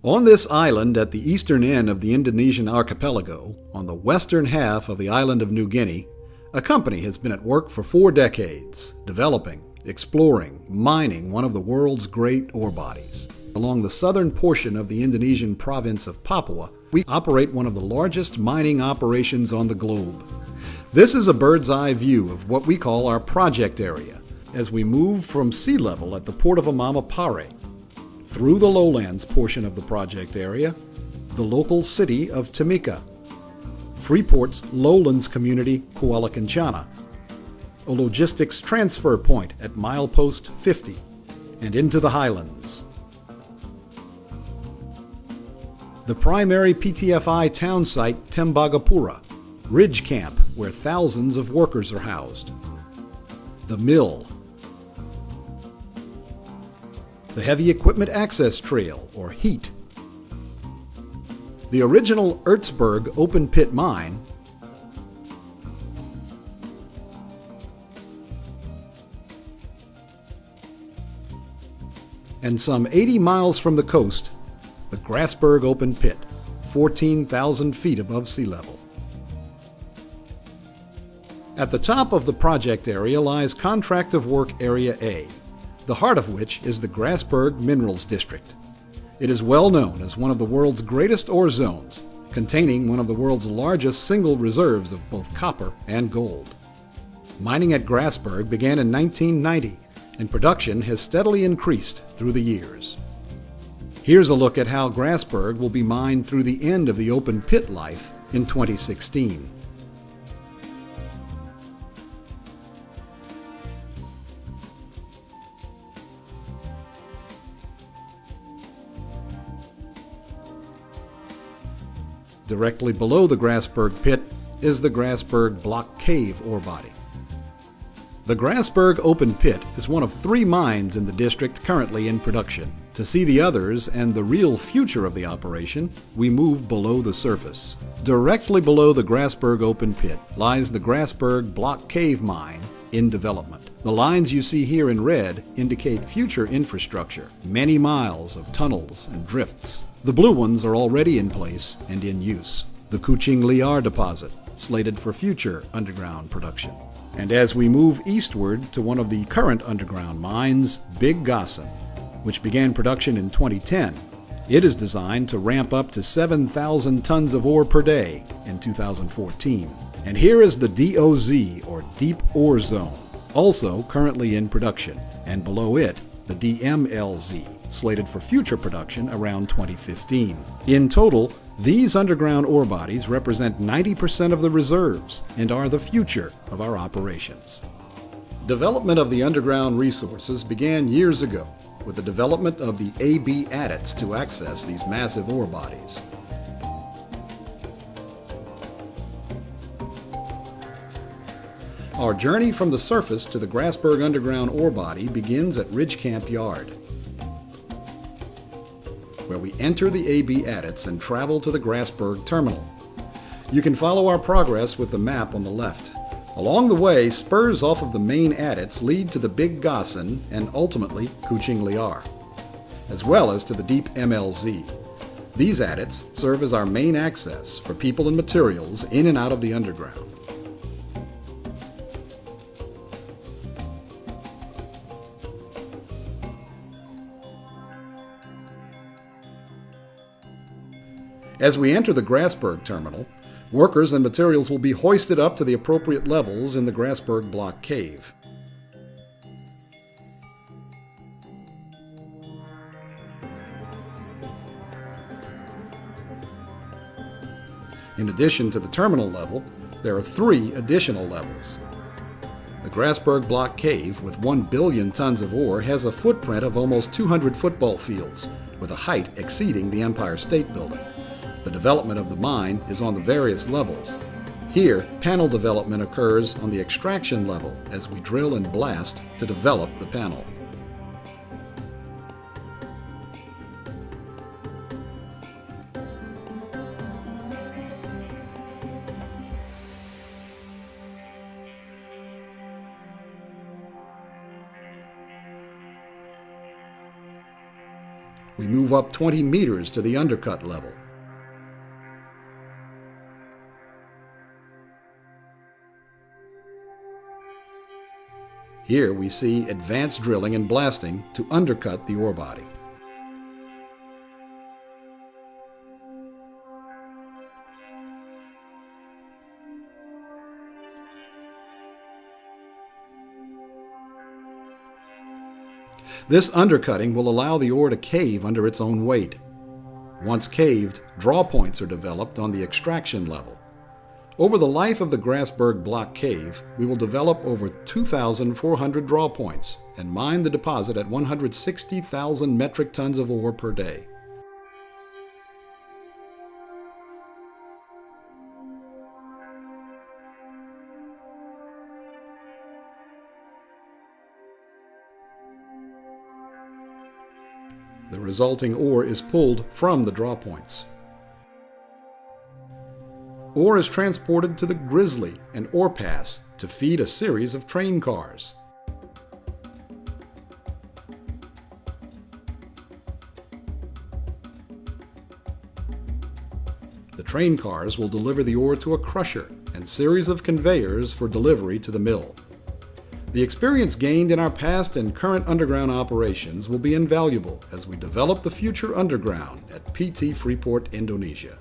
On this island at the eastern end of the Indonesian archipelago, on the western half of the island of New Guinea, a company has been at work for 4 decades, developing, exploring, mining one of the world's great ore bodies. Along the southern portion of the Indonesian province of Papua, we operate one of the largest mining operations on the globe. This is a bird's eye view of what we call our project area, as we move from sea level at the port of Amamapare, through the lowlands portion of the project area, the local city of Timika, Freeport's lowlands community Kuala Kencana, a logistics transfer point at milepost 50, and into the highlands. The primary PTFI town site Tembagapura, Ridge Camp, where thousands of workers are housed. The mill. The Heavy Equipment Access Trail, or HEAT. The original Ertsberg open pit mine, and some 80 miles from the coast, the Grassberg open pit, 14,000 feet above sea level. At the top of the project area lies Contract of Work Area A, the heart of which is the Grassberg Minerals District. It is well known as one of the world's greatest ore zones, containing one of the world's largest single reserves of both copper and gold. Mining at Grassberg began in 1990, and production has steadily increased through the years. Here's a look at how Grassberg will be mined through the end of the open pit life in 2016. Directly below the Grassberg pit is the Grassberg Block Cave ore body. The Grassberg open pit is one of 3 mines in the district currently in production. To see the others and the real future of the operation, we move below the surface. Directly below the Grassberg open pit lies the Grassberg Block Cave mine in development. The lines you see here in red indicate future infrastructure, many miles of tunnels and drifts. The blue ones are already in place and in use. The Kuching Liar deposit, slated for future underground production. And as we move eastward to one of the current underground mines, Big Gossan, which began production in 2010, it is designed to ramp up to 7,000 tons of ore per day in 2014. And here is the DOZ, or Deep Ore Zone, also currently in production, and below it, the DMLZ, slated for future production around 2015. In total, these underground ore bodies represent 90% of the reserves and are the future of our operations. Development of the underground resources began years ago with the development of the AB adits to access these massive ore bodies. Our journey from the surface to the Grassberg underground ore body begins at Ridge Camp Yard, where we enter the AB adits and travel to the Grassberg terminal. You can follow our progress with the map on the left. Along the way, spurs off of the main adits lead to the Big Gossan and ultimately Kuching Liar, as well as to the Deep MLZ. These adits serve as our main access for people and materials in and out of the underground. As we enter the Grassberg terminal, workers and materials will be hoisted up to the appropriate levels in the Grassberg Block Cave. In addition to the terminal level, there are 3 additional levels. The Grassberg Block Cave, with 1 billion tons of ore, has a footprint of almost 200 football fields, with a height exceeding the Empire State Building. The development of the mine is on the various levels. Here, panel development occurs on the extraction level as we drill and blast to develop the panel. We move up 20 meters to the undercut level. Here we see advanced drilling and blasting to undercut the ore body. This undercutting will allow the ore to cave under its own weight. Once caved, draw points are developed on the extraction level. Over the life of the Grassberg block cave, we will develop over 2,400 draw points and mine the deposit at 160,000 metric tons of ore per day. The resulting ore is pulled from the draw points. Ore is transported to the Grizzly and Ore Pass to feed a series of train cars. The train cars will deliver the ore to a crusher and series of conveyors for delivery to the mill. The experience gained in our past and current underground operations will be invaluable as we develop the future underground at PT Freeport Indonesia.